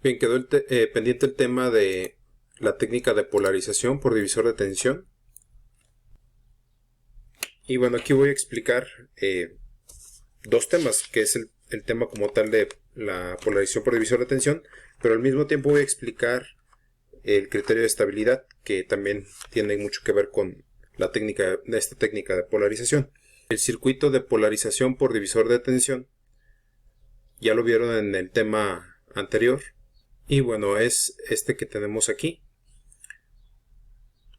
Bien, quedó pendiente el tema de la técnica de polarización por divisor de tensión. Y bueno, aquí voy a explicar dos temas, que es el tema como tal de la polarización por divisor de tensión, pero al mismo tiempo voy a explicar el criterio de estabilidad, que también tiene mucho que ver con esta técnica de polarización. El circuito de polarización por divisor de tensión ya lo vieron en el tema anterior, y bueno, es este que tenemos aquí,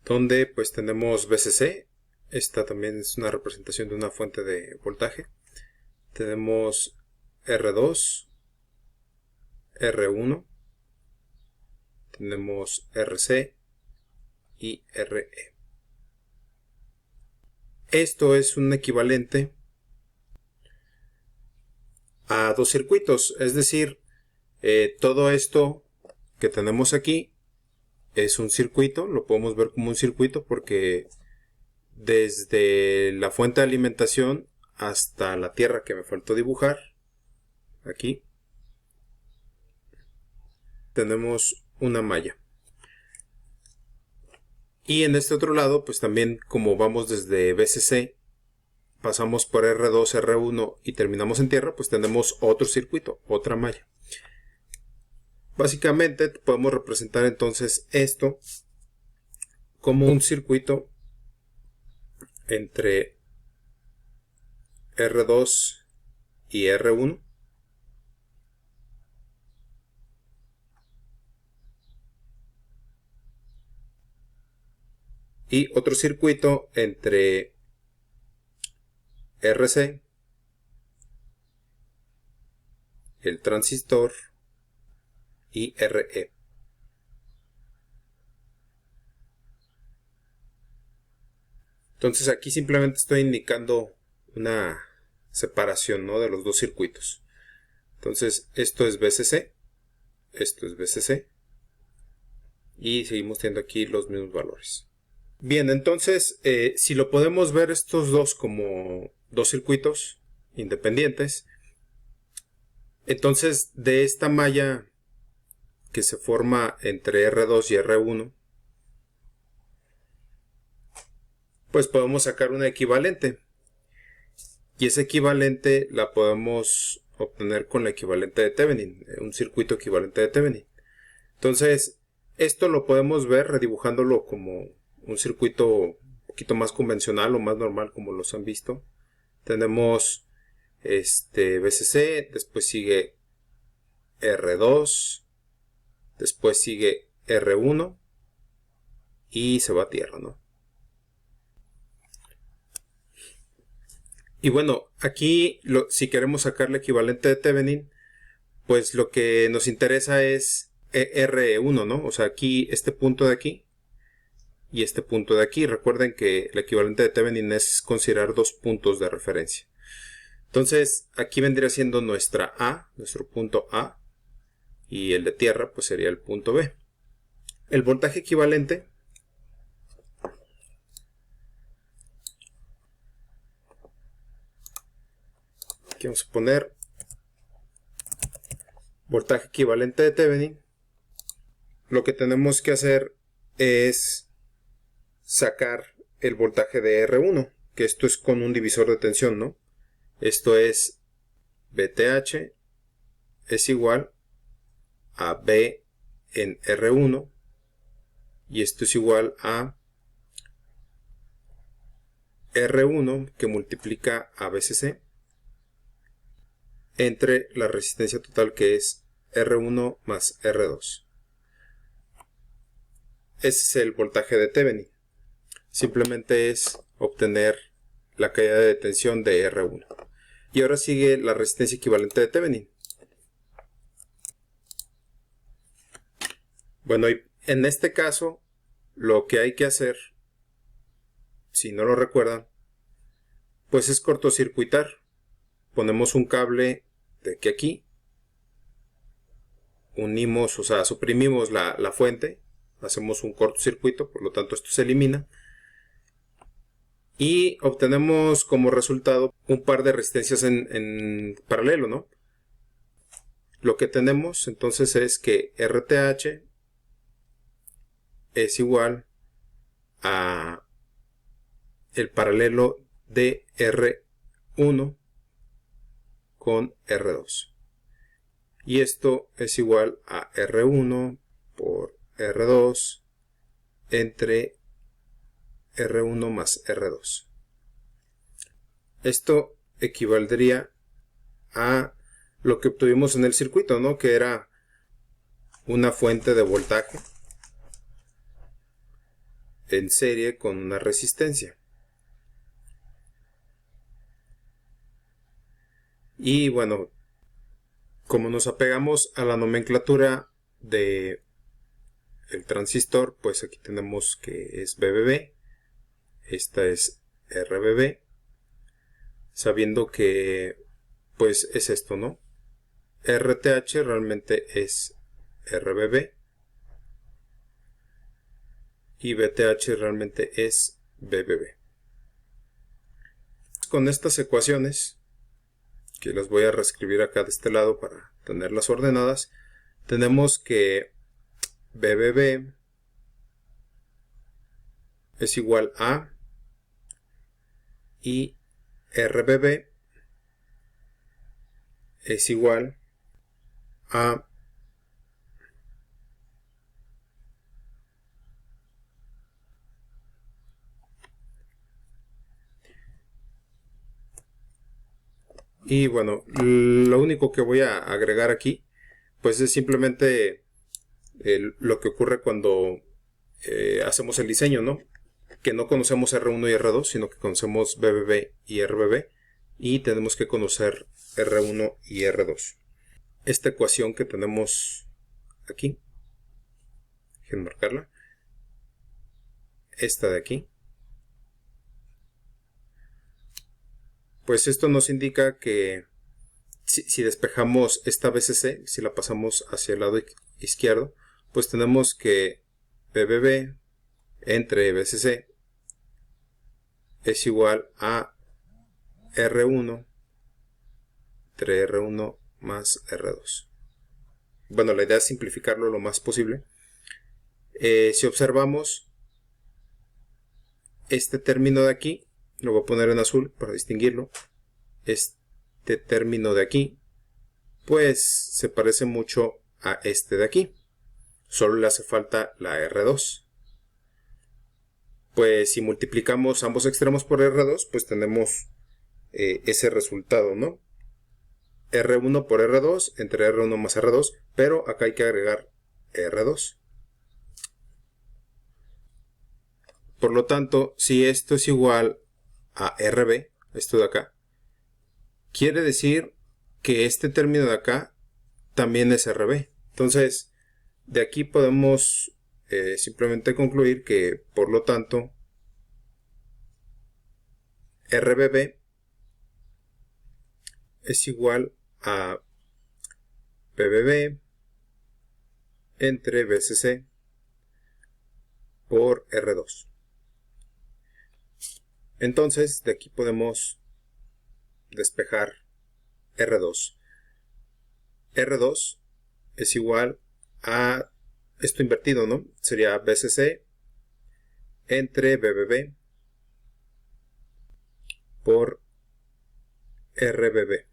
donde pues tenemos VCC. Esta también es una representación de una fuente de voltaje. Tenemos R2, R1, tenemos RC y RE. Esto es un equivalente a dos circuitos, es decir, todo esto que tenemos aquí es un circuito, lo podemos ver como un circuito porque desde la fuente de alimentación hasta la tierra, que me faltó dibujar aquí, tenemos una malla. Y en este otro lado, pues también, como vamos desde VCC, pasamos por R2, R1 y terminamos en tierra, pues tenemos otro circuito, otra malla. Básicamente podemos representar entonces esto como un circuito entre R2 y R1, y otro circuito entre RC, el transistor, y RE. Entonces aquí simplemente estoy indicando una separación, ¿no?, de los dos circuitos. Entonces esto es VCC, esto es VCC, y seguimos teniendo aquí los mismos valores. Bien, entonces si lo podemos ver estos dos como dos circuitos independientes, entonces de esta malla que se forma entre R2 y R1, pues podemos sacar una equivalente, y esa equivalente la podemos obtener con la equivalente de Thevenin, un circuito equivalente de Thevenin. Entonces esto lo podemos ver redibujándolo como un circuito un poquito más convencional o más normal, como los han visto. Tenemos VCC, después sigue R2, después sigue R1 y se va a tierra, ¿no? Y bueno, aquí si queremos sacar el equivalente de Thevenin, pues lo que nos interesa es R1, ¿no? O sea, aquí este punto de aquí y este punto de aquí. Recuerden que el equivalente de Thevenin es considerar dos puntos de referencia. Entonces aquí vendría siendo nuestra A, nuestro punto A, y el de tierra pues sería el punto B. El voltaje equivalente aquí vamos a poner voltaje equivalente de Thevenin. Lo que tenemos que hacer es sacar el voltaje de R1, que esto es con un divisor de tensión, ¿no? Esto es VTH es igual a B en R1, y esto es igual a R1 que multiplica a VCC entre la resistencia total, que es R1 más R2. Ese es el voltaje de Thevenin. Simplemente es obtener la caída de tensión de R1. Y ahora sigue la resistencia equivalente de Thevenin. Bueno, y en este caso lo que hay que hacer, si no lo recuerdan, pues es cortocircuitar. Ponemos un cable de aquí a aquí, unimos, o sea, suprimimos la fuente, hacemos un cortocircuito, por lo tanto esto se elimina, y obtenemos como resultado un par de resistencias en paralelo, ¿no? lo que tenemos entonces es que RTH es igual a el paralelo de R1 con R2. Y esto es igual a R1 por R2 entre R1 más R2. Esto equivaldría a lo que obtuvimos en el circuito, ¿no? Que era una fuente de voltaje en serie con una resistencia. Y bueno, como nos apegamos a la nomenclatura de el transistor, pues aquí tenemos que es BBB, esta es RBB, sabiendo que pues es esto, ¿no? RTH realmente es RBB y BTH realmente es BBB. Con estas ecuaciones, que las voy a reescribir acá de este lado para tenerlas ordenadas, tenemos que BBB es igual a y RBB es igual a y bueno, lo único que voy a agregar aquí pues es simplemente lo que ocurre cuando hacemos el diseño, ¿no? Que no conocemos R1 y R2, sino que conocemos BBB y RBB y tenemos que conocer R1 y R2. Esta ecuación que tenemos aquí, déjenme marcarla, esta de aquí, pues esto nos indica que si despejamos esta BCC, si la pasamos hacia el lado izquierdo, pues tenemos que BBB entre BCC es igual a R1 entre R1 más R2. Bueno, la idea es simplificarlo lo más posible. Si observamos este término de aquí, lo voy a poner en azul para distinguirlo. Este término de aquí, pues se parece mucho a este de aquí. Solo le hace falta la R2. Pues si multiplicamos ambos extremos por R2, pues tenemos ese resultado, ¿no? R1 por R2 entre R1 más R2, pero acá hay que agregar R2. Por lo tanto, si esto es igual a RB, esto de acá, quiere decir que este término de acá también es RB. Entonces, de aquí podemos simplemente concluir que, por lo tanto, RBB es igual a BBB entre BCC por R2. Entonces, de aquí podemos despejar R2. R2 es igual a esto invertido, ¿no? Sería BCC entre BBB por RBB.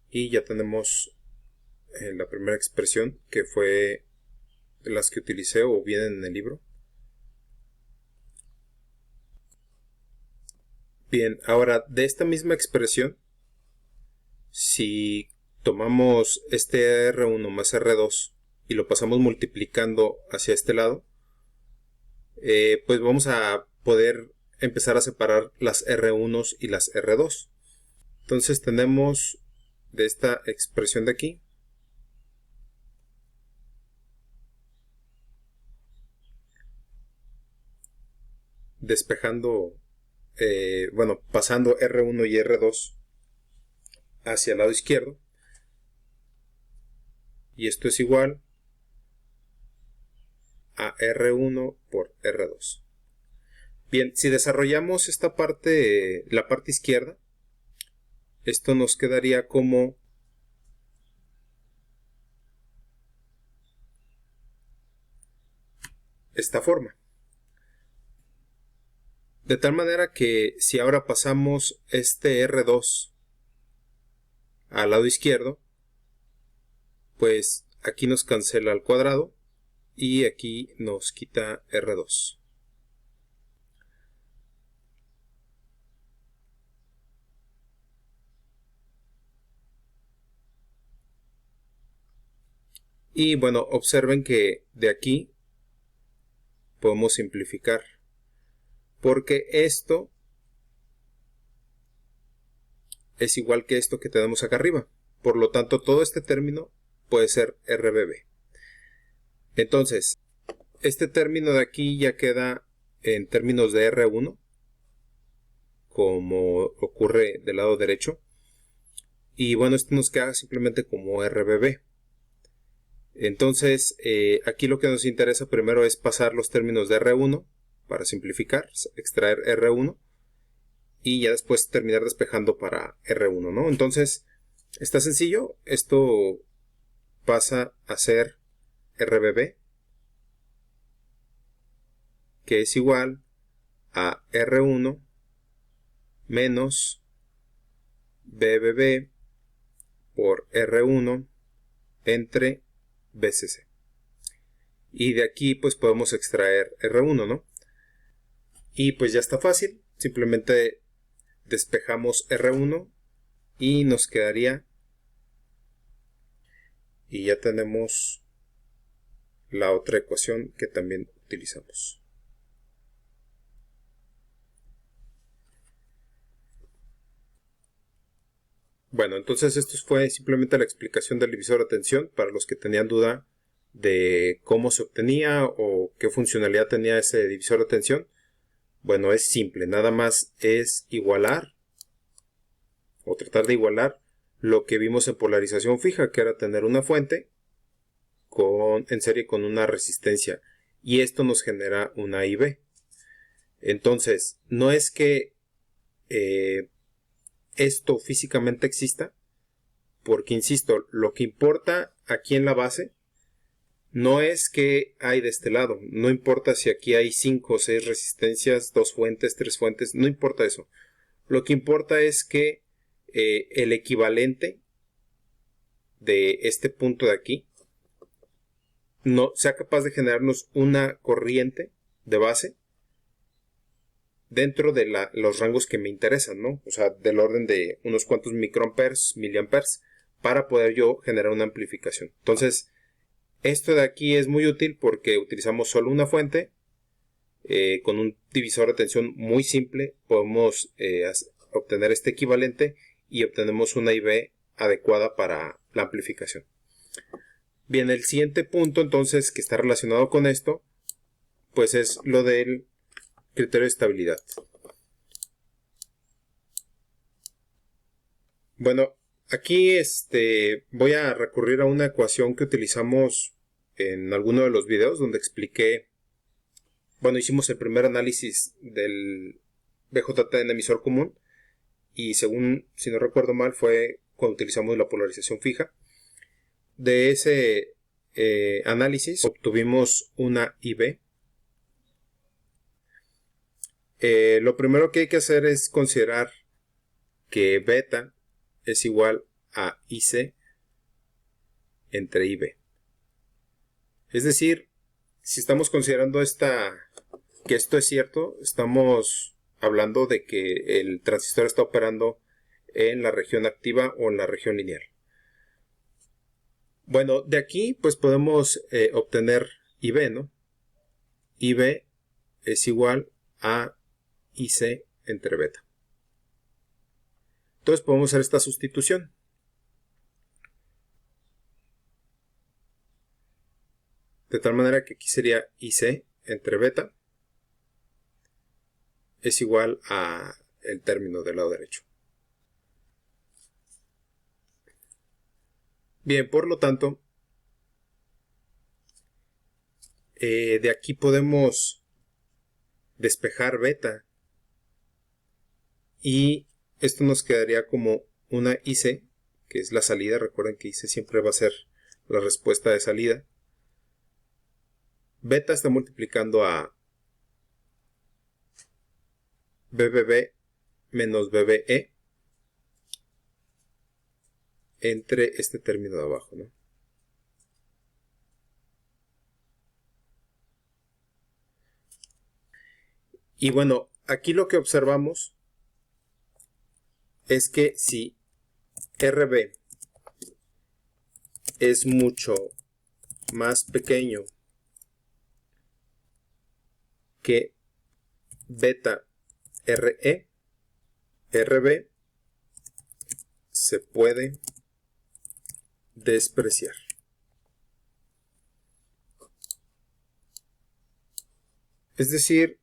Y ya tenemos la primera expresión, que fue de las que utilicé o vienen en el libro. Bien, ahora de esta misma expresión, si tomamos este R1 más R2 y lo pasamos multiplicando hacia este lado, pues vamos a poder empezar a separar las R1 y las R2. Entonces tenemos de esta expresión de aquí, despejando, bueno, pasando R1 y R2 hacia el lado izquierdo, y esto es igual a R1 por R2. Bien, si desarrollamos esta parte, la parte izquierda, esto nos quedaría como esta forma. De tal manera que si ahora pasamos este R2 al lado izquierdo, pues aquí nos cancela al cuadrado y aquí nos quita R2. Y bueno, observen que de aquí podemos simplificar, porque esto es igual que esto que tenemos acá arriba. Por lo tanto, todo este término puede ser RBB. Entonces, este término de aquí ya queda en términos de R1, como ocurre del lado derecho. Y bueno, esto nos queda simplemente como RBB. Entonces, aquí lo que nos interesa primero es pasar los términos de R1 para simplificar, extraer R1 y ya después terminar despejando para R1, ¿no? Entonces, está sencillo. Esto pasa a ser RBB, que es igual a R1 menos BBB por R1 entre BCC. Y de aquí pues podemos extraer R1, ¿no? Y pues ya está fácil. Simplemente despejamos R1 y nos quedaría, y ya tenemos la otra ecuación que también utilizamos. Bueno, entonces esto fue simplemente la explicación del divisor de tensión para los que tenían duda de cómo se obtenía o qué funcionalidad tenía ese divisor de tensión. Bueno, es simple, nada más es igualar o tratar de igualar lo que vimos en polarización fija, que era tener una fuente en serie con una resistencia, y esto nos genera una IB. Entonces, no es que esto físicamente exista, porque insisto, lo que importa aquí en la base no es que hay de este lado, no importa si aquí hay 5 o 6 resistencias, 2 fuentes, 3 fuentes, no importa eso. Lo que importa es que el equivalente de este punto de aquí no sea capaz de generarnos una corriente de base dentro de los rangos que me interesan, ¿no? O sea, del orden de unos cuantos microamperes, miliamperes, para poder yo generar una amplificación. Entonces, esto de aquí es muy útil porque utilizamos solo una fuente. Con un divisor de tensión muy simple podemos obtener este equivalente y obtenemos una IB adecuada para la amplificación. Bien, el siguiente punto entonces que está relacionado con esto, pues es lo del criterio de estabilidad. Bueno, aquí voy a recurrir a una ecuación que utilizamos en alguno de los videos donde expliqué, bueno, hicimos el primer análisis del BJT en emisor común y según, si no recuerdo mal, fue cuando utilizamos la polarización fija. De ese análisis obtuvimos una IB. Lo primero que hay que hacer es considerar que beta es igual a IC entre IB. Es decir, si estamos considerando que esto es cierto, estamos hablando de que el transistor está operando en la región activa o en la región lineal. Bueno, de aquí pues podemos obtener IB, ¿no? IB es igual a IC entre beta. Entonces podemos hacer esta sustitución. De tal manera que aquí sería IC entre beta es igual a el término del lado derecho. Bien, por lo tanto, de aquí podemos despejar beta y esto nos quedaría como una IC, que es la salida. Recuerden que IC siempre va a ser la respuesta de salida. beta está multiplicando a BBB menos BBE entre este término de abajo, ¿no? Y bueno, aquí lo que observamos es que si RB es mucho más pequeño que beta RE, RB se puede despreciar. Es decir,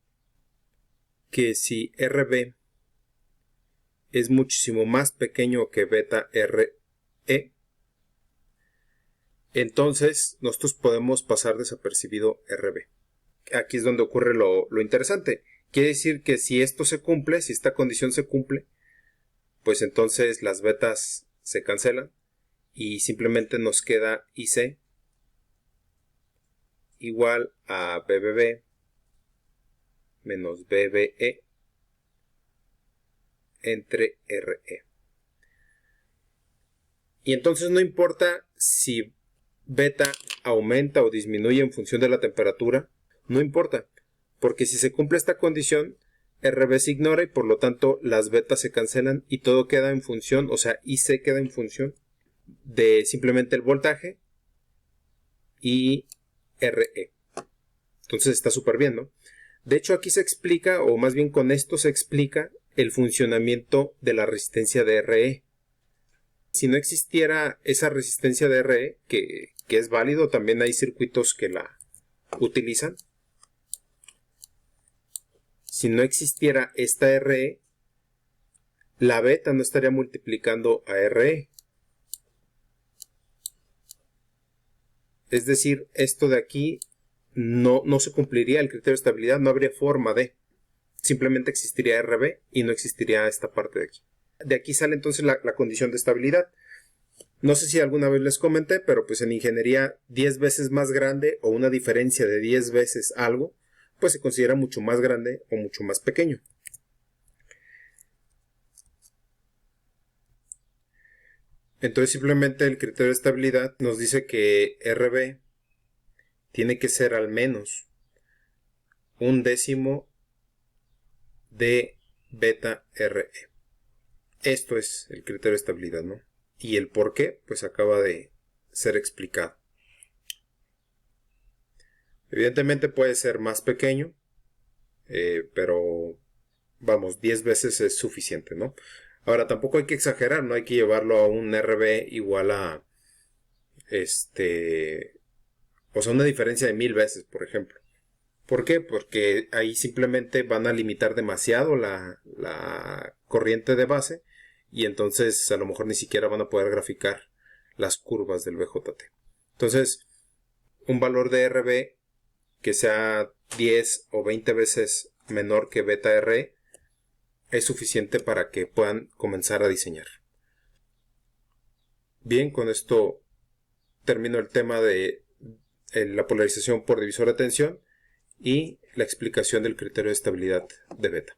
que si RB es muchísimo más pequeño que beta RE, entonces nosotros podemos pasar desapercibido RB. Aquí es donde ocurre lo interesante. Quiere decir que si esto se cumple, si esta condición se cumple, pues entonces las betas se cancelan y simplemente nos queda IC igual a BBB menos BBE entre RE. Y entonces no importa si beta aumenta o disminuye en función de la temperatura, no importa, porque si se cumple esta condición, RB se ignora y por lo tanto las betas se cancelan y todo queda en función, o sea, IC queda en función de simplemente el voltaje y RE. Entonces está súper bien, ¿no? De hecho, aquí se explica, o más bien con esto se explica, el funcionamiento de la resistencia de RE. Si no existiera esa resistencia de RE, que es válido, también hay circuitos que la utilizan. Si no existiera esta RE, la beta no estaría multiplicando a RE. Es decir, esto de aquí no se cumpliría el criterio de estabilidad, no habría forma de. Simplemente existiría RB y no existiría esta parte de aquí. De aquí sale entonces la condición de estabilidad. No sé si alguna vez les comenté, pero pues en ingeniería 10 veces más grande o una diferencia de 10 veces algo, pues se considera mucho más grande o mucho más pequeño. Entonces simplemente el criterio de estabilidad nos dice que RB tiene que ser al menos 1/10 de beta RE. Esto es el criterio de estabilidad, ¿no? Y el por qué, pues acaba de ser explicado. Evidentemente puede ser más pequeño, pero vamos, 10 veces es suficiente, ¿no? Ahora, tampoco hay que exagerar, no hay que llevarlo a un RB igual a, o sea, una diferencia de 1000 veces, por ejemplo. ¿Por qué? Porque ahí simplemente van a limitar demasiado la corriente de base y entonces a lo mejor ni siquiera van a poder graficar las curvas del BJT. Entonces, un valor de RB que sea 10 o 20 veces menor que beta RE es suficiente para que puedan comenzar a diseñar. Bien, con esto termino el tema de la polarización por divisor de tensión y la explicación del criterio de estabilidad de beta.